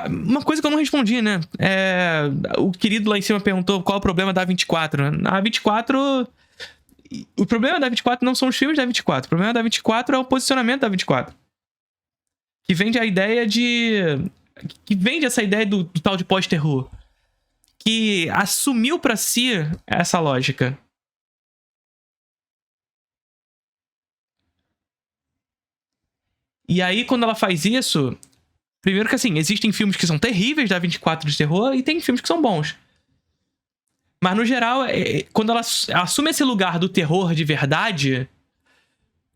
Uma coisa que eu não respondi, né? O querido lá em cima perguntou qual é o problema da A24. A A24... O problema da A24 não são os filmes da A24. O problema da A24 é o posicionamento da A24. Que vende a ideia de... Que vende essa ideia do tal de pós-terror. Que assumiu pra si essa lógica. E aí, quando ela faz isso... Primeiro que, assim, existem filmes que são terríveis da A24 de terror e tem filmes que são bons. Mas, no geral, quando ela assume esse lugar do terror de verdade...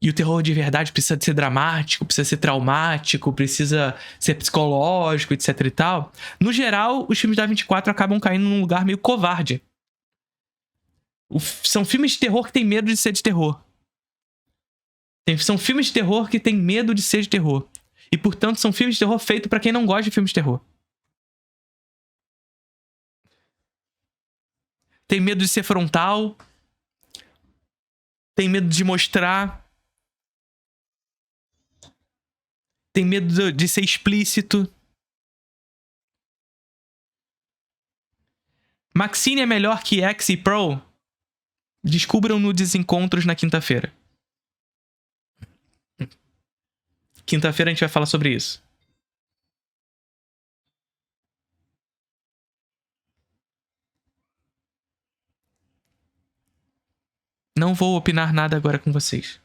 E o terror de verdade precisa ser dramático, precisa ser traumático, precisa ser psicológico, etc e tal. No geral, os filmes da A24 acabam caindo num lugar meio covarde. São filmes de terror que têm medo de ser de terror. São filmes de terror que têm medo de ser de terror. E, portanto, são filmes de terror feitos pra quem não gosta de filmes de terror. Tem medo de ser frontal. Tem medo de mostrar. Tem medo de ser explícito. Maxine é melhor que X e Pro? Descubram no Desencontros na quinta-feira. Quinta-feira a gente vai falar sobre isso. Não vou opinar nada agora com vocês.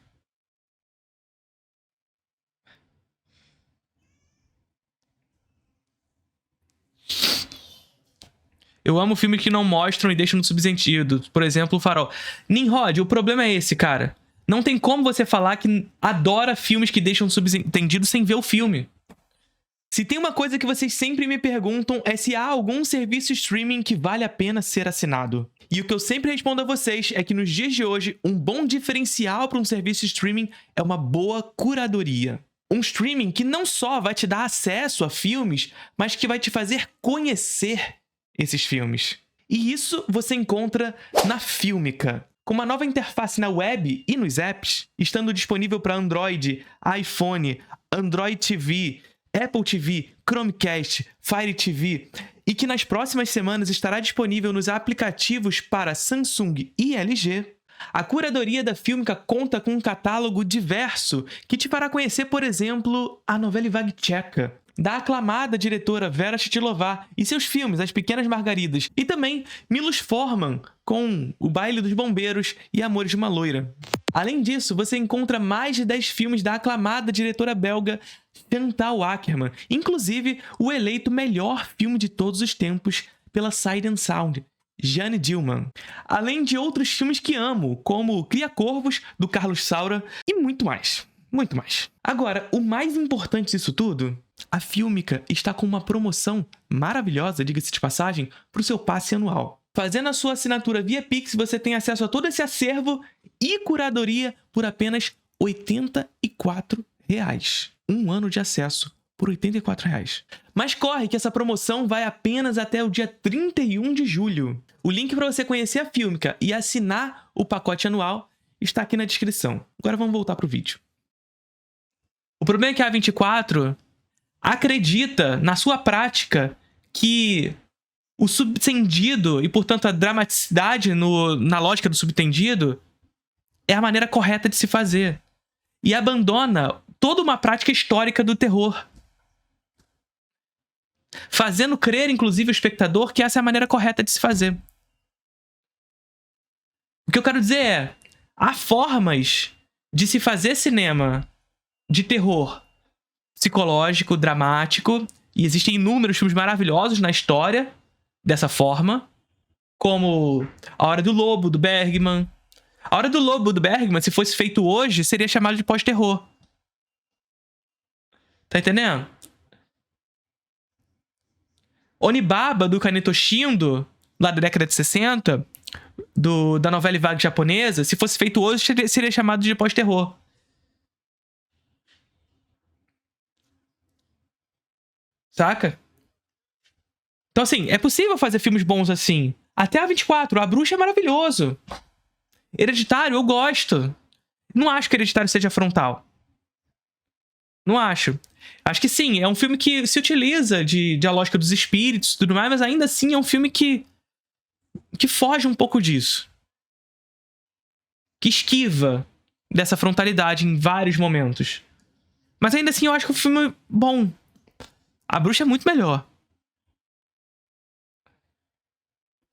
Eu amo filmes que não mostram e deixam no subentendido. Por exemplo, O Farol. Nimrod, o problema é esse, cara. Não tem como você falar que adora filmes que deixam subentendido sem ver o filme. Se tem uma coisa que vocês sempre me perguntam é se há algum serviço streaming que vale a pena ser assinado. E o que eu sempre respondo a vocês é que nos dias de hoje, um bom diferencial para um serviço streaming é uma boa curadoria. Um streaming que não só vai te dar acesso a filmes, mas que vai te fazer conhecer esses filmes. E isso você encontra na Filmica. Com uma nova interface na web e nos apps, estando disponível para Android, iPhone, Android TV, Apple TV, Chromecast, Fire TV, e que nas próximas semanas estará disponível nos aplicativos para Samsung e LG, a curadoria da Filmica conta com um catálogo diverso que te fará conhecer, por exemplo, a novela vague tcheca, da aclamada diretora Vera Chytilová e seus filmes As Pequenas Margaridas, e também Milos Forman com O Baile dos Bombeiros e Amores de uma Loira. Além disso, você encontra mais de 10 filmes da aclamada diretora belga Chantal Akerman, inclusive o eleito melhor filme de todos os tempos pela Sight and Sound, Jeanne Dielman. Além de outros filmes que amo, como Cria Corvos, do Carlos Saura, e muito mais. Muito mais. Agora, o mais importante disso tudo, a Filmica está com uma promoção maravilhosa, diga-se de passagem, para o seu passe anual. Fazendo a sua assinatura via Pix, você tem acesso a todo esse acervo e curadoria por apenas R$ 84. Um ano de acesso por R$ 84. Mas corre que essa promoção vai apenas até o dia 31 de julho. O link para você conhecer a Filmica e assinar o pacote anual está aqui na descrição. Agora vamos voltar para o vídeo. O problema é que a A24 acredita, na sua prática, que o subtendido e, portanto, a dramaticidade na lógica do subtendido é a maneira correta de se fazer. E abandona toda uma prática histórica do terror. Fazendo crer, inclusive, o espectador que essa é a maneira correta de se fazer. O que eu quero dizer é, há formas de se fazer cinema de terror psicológico, dramático, e existem inúmeros filmes maravilhosos na história dessa forma, como A Hora do Lobo, do Bergman. A Hora do Lobo, do Bergman, se fosse feito hoje, seria chamado de pós-terror. Tá entendendo? Onibaba, do Kaneto Shindo, lá da década de 60, da novela vague japonesa, se fosse feito hoje, seria chamado de pós-terror. Saca? Então, assim, é possível fazer filmes bons assim. Até a 24, A Bruxa é maravilhoso. Hereditário, eu gosto. Não acho que Hereditário seja frontal. Não acho. Acho que sim, é um filme que se utiliza de a lógica dos espíritos e tudo mais, mas ainda assim é um filme que foge um pouco disso. Que esquiva dessa frontalidade em vários momentos. Mas ainda assim eu acho que o filme é bom. A Bruxa é muito melhor.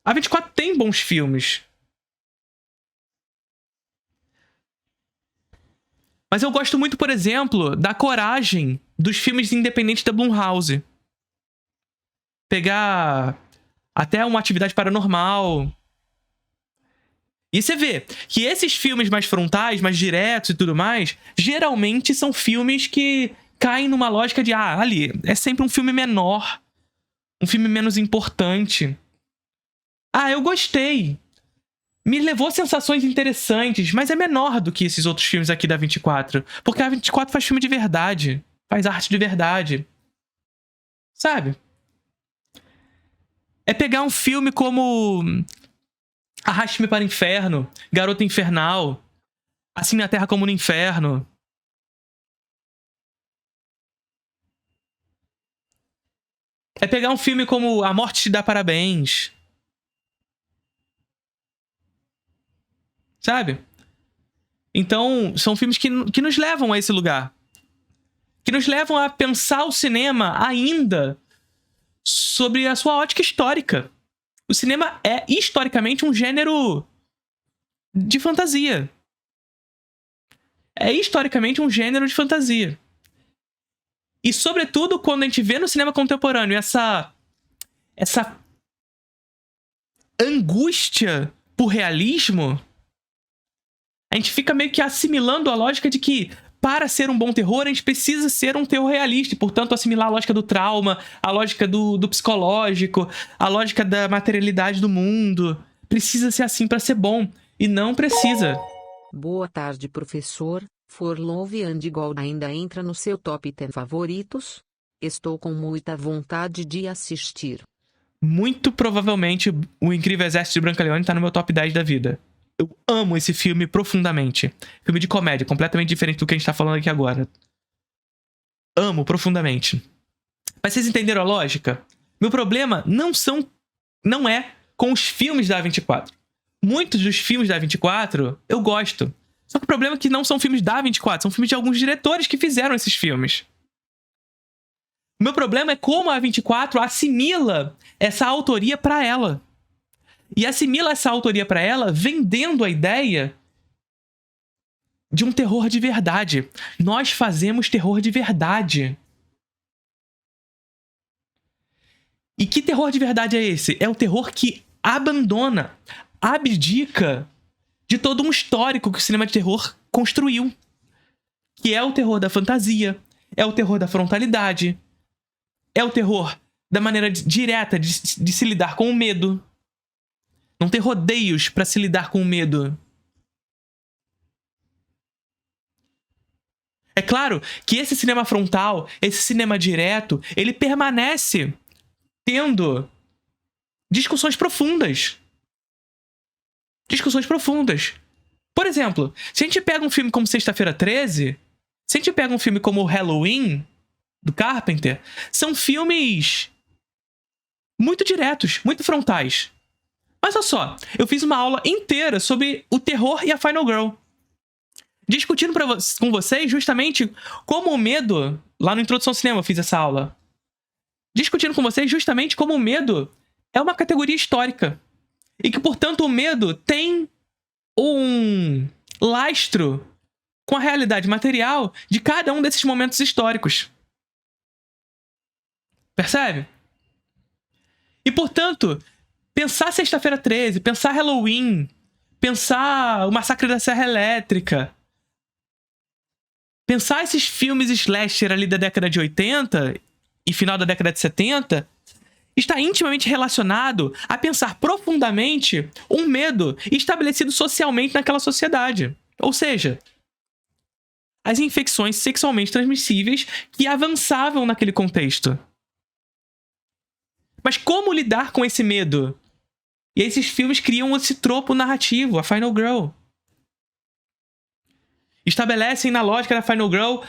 A 24 tem bons filmes. Mas eu gosto muito, por exemplo, da coragem dos filmes independentes da Blumhouse. Pegar até Uma Atividade Paranormal. E você vê que esses filmes mais frontais, mais diretos e tudo mais, geralmente são filmes que caem numa lógica de, ali, é sempre um filme menor. Um filme menos importante. Eu gostei. Me levou a sensações interessantes, mas é menor do que esses outros filmes aqui da 24. Porque a 24 faz filme de verdade. Faz arte de verdade. Sabe? É pegar um filme como Arraste-me para o Inferno, Garota Infernal, Assim na Terra como no Inferno. É pegar um filme como A Morte Te Dá Parabéns. Sabe? Então, são filmes que nos levam a esse lugar. Que nos levam a pensar o cinema ainda sobre a sua ótica histórica. O cinema é, historicamente, um gênero de fantasia. É, historicamente, um gênero de fantasia. E, sobretudo, quando a gente vê no cinema contemporâneo essa angústia por realismo, a gente fica meio que assimilando a lógica de que, para ser um bom terror, a gente precisa ser um terror realista. E, portanto, assimilar a lógica do trauma, a lógica do psicológico, a lógica da materialidade do mundo. Precisa ser assim para ser bom. E não precisa. Boa tarde, professor. For Love and Gold ainda entra no seu top 10 favoritos? Estou com muita vontade de assistir. Muito provavelmente, O Incrível Exército de Brancaleone tá no meu top 10 da vida. Eu amo esse filme profundamente. Filme de comédia, completamente diferente do que a gente tá falando aqui agora. Amo profundamente. Mas vocês entenderam a lógica? Meu problema não é com os filmes da A24. Muitos dos filmes da A24 eu gosto. Só que o problema é que não são filmes da A24, são filmes de alguns diretores que fizeram esses filmes. O meu problema é como a A24 assimila essa autoria pra ela. E assimila essa autoria pra ela vendendo a ideia de um terror de verdade. Nós fazemos terror de verdade. E que terror de verdade é esse? É o terror que abandona, abdica de todo um histórico que o cinema de terror construiu. Que é o terror da fantasia, é o terror da frontalidade, é o terror da maneira direta de se lidar com o medo. Não ter rodeios pra se lidar com o medo. É claro que esse cinema frontal, esse cinema direto, ele permanece tendo discussões profundas. Discussões profundas. Por exemplo, se a gente pega um filme como Sexta-feira 13, se a gente pega um filme como Halloween, do Carpenter, são filmes muito diretos, muito frontais. Mas olha só, eu fiz uma aula inteira sobre o terror e a Final Girl. Discutindo com vocês justamente como o medo... Lá no Introdução ao Cinema eu fiz essa aula. Discutindo com vocês justamente como o medo é uma categoria histórica. E que, portanto, o medo tem um lastro com a realidade material de cada um desses momentos históricos. Percebe? E, portanto, pensar Sexta-feira 13, pensar Halloween, pensar o Massacre da Serra Elétrica, pensar esses filmes slasher ali da década de 80 e final da década de 70 está intimamente relacionado a pensar profundamente um medo estabelecido socialmente naquela sociedade. Ou seja, as infecções sexualmente transmissíveis que avançavam naquele contexto. Mas como lidar com esse medo? E esses filmes criam esse tropo narrativo, a Final Girl. estabelecem na lógica da Final Girl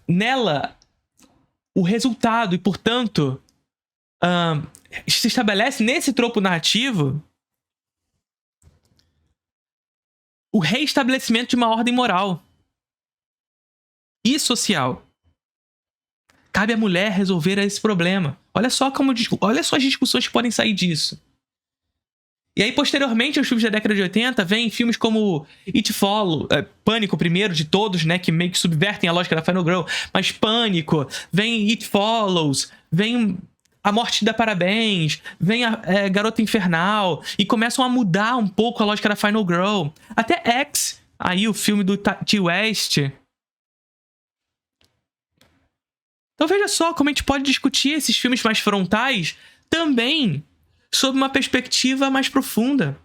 nela o resultado e, portanto, se estabelece nesse tropo narrativo o reestabelecimento de uma ordem moral e social. Cabe à mulher resolver esse problema. Olha só as discussões que podem sair disso. E aí, posteriormente, aos filmes da década de 80, vem filmes como It Follows, Pânico, primeiro de todos, né, que meio que subvertem a lógica da Final Girl, mas Pânico, vem It Follows, vem A Morte Dá Parabéns, vem a Garota Infernal, e começam a mudar um pouco a lógica da Final Girl. Até X, aí o filme do T. West. Então veja só como a gente pode discutir esses filmes mais frontais também sob uma perspectiva mais profunda.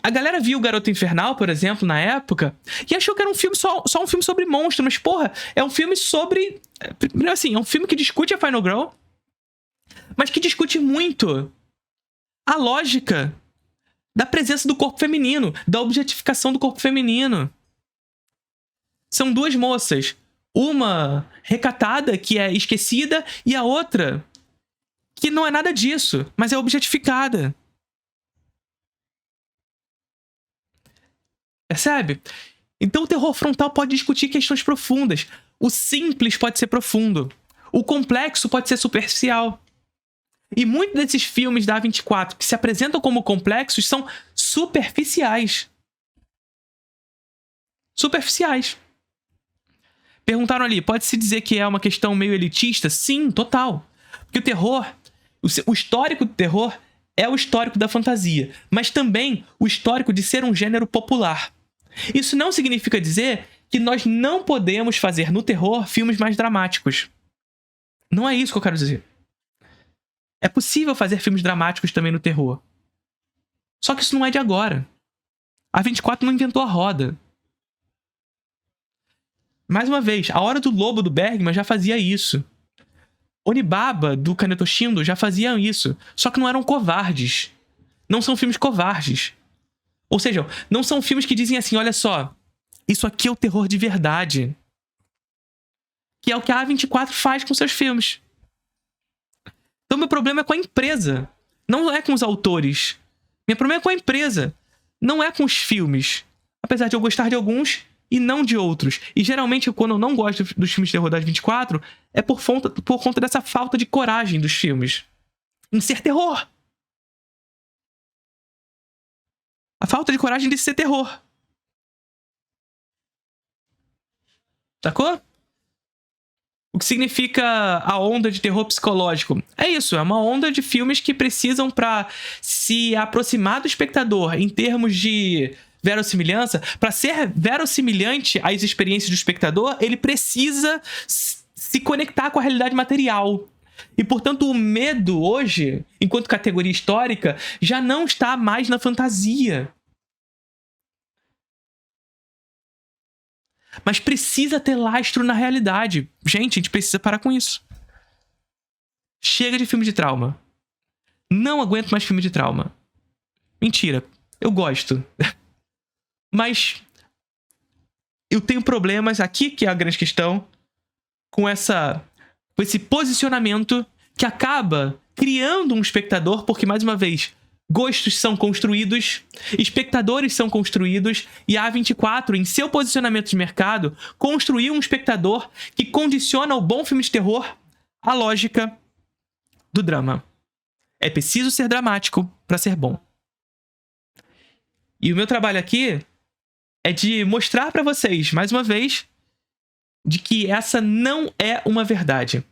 A galera viu Garota Infernal, por exemplo, na época, e achou que era um filme só um filme sobre monstro, mas, porra, é um filme sobre... Primeiro assim, é um filme que discute a Final Girl, mas que discute muito a lógica da presença do corpo feminino, da objetificação do corpo feminino. São duas moças, uma recatada, que é esquecida, e a outra que não é nada disso, mas é objetificada. Percebe? Então o terror frontal pode discutir questões profundas. O simples pode ser profundo. O complexo pode ser superficial. E muitos desses filmes da A24 que se apresentam como complexos são superficiais. Superficiais. Perguntaram ali, pode-se dizer que é uma questão meio elitista? Sim, total. Porque o terror, o histórico do terror é o histórico da fantasia, mas também o histórico de ser um gênero popular. Isso não significa dizer que nós não podemos fazer no terror filmes mais dramáticos. Não é isso que eu quero dizer. É possível fazer filmes dramáticos também no terror. Só que isso não é de agora. A A24 não inventou a roda. Mais uma vez, A Hora do Lobo do Bergman já fazia isso. Onibaba, do Kaneto Shindo, já faziam isso. Só que não eram covardes. Não são filmes covardes. Ou seja, não são filmes que dizem assim, olha só, isso aqui é o terror de verdade. Que é o que a A24 faz com seus filmes. Então meu problema é com a empresa. Não é com os autores. Meu problema é com a empresa. Não é com os filmes. Apesar de eu gostar de alguns e não de outros. E geralmente, quando eu não gosto dos filmes de terror da A24, é por conta dessa falta de coragem dos filmes em ser terror. A falta de coragem de ser terror. Sacou? O que significa a onda de terror psicológico? É isso, é uma onda de filmes que precisam, para se aproximar do espectador em termos de verossimilhança, para ser verossimilhante às experiências do espectador, ele precisa se conectar com a realidade material. E, portanto, o medo hoje, enquanto categoria histórica, já não está mais na fantasia. Mas precisa ter lastro na realidade. Gente, a gente precisa parar com isso. Chega de filme de trauma. Não aguento mais filme de trauma. Mentira, eu gosto. Mas eu tenho problemas aqui, que é a grande questão, com esse posicionamento que acaba criando um espectador, porque, mais uma vez, gostos são construídos, espectadores são construídos, e a A24, em seu posicionamento de mercado, construiu um espectador que condiciona o bom filme de terror à lógica do drama. É preciso ser dramático para ser bom. E o meu trabalho aqui é de mostrar para vocês, mais uma vez, de que essa não é uma verdade.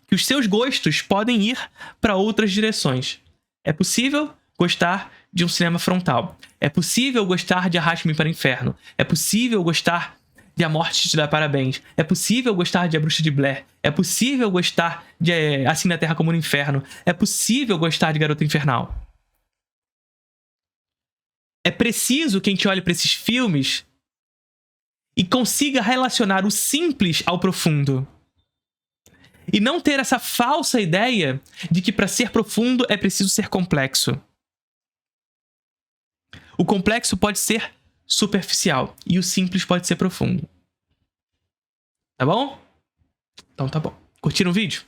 Que os seus gostos podem ir para outras direções. É possível gostar de um cinema frontal. É possível gostar de Arraste-me para o Inferno. É possível gostar de A Morte Te Dá Parabéns. É possível gostar de A Bruxa de Blair. É possível gostar de Assim na Terra como no Inferno. É possível gostar de Garota Infernal. É preciso que a gente olhe para esses filmes e consiga relacionar o simples ao profundo. E não ter essa falsa ideia de que para ser profundo é preciso ser complexo. O complexo pode ser superficial e o simples pode ser profundo. Tá bom? Então tá bom. Curtiram o vídeo?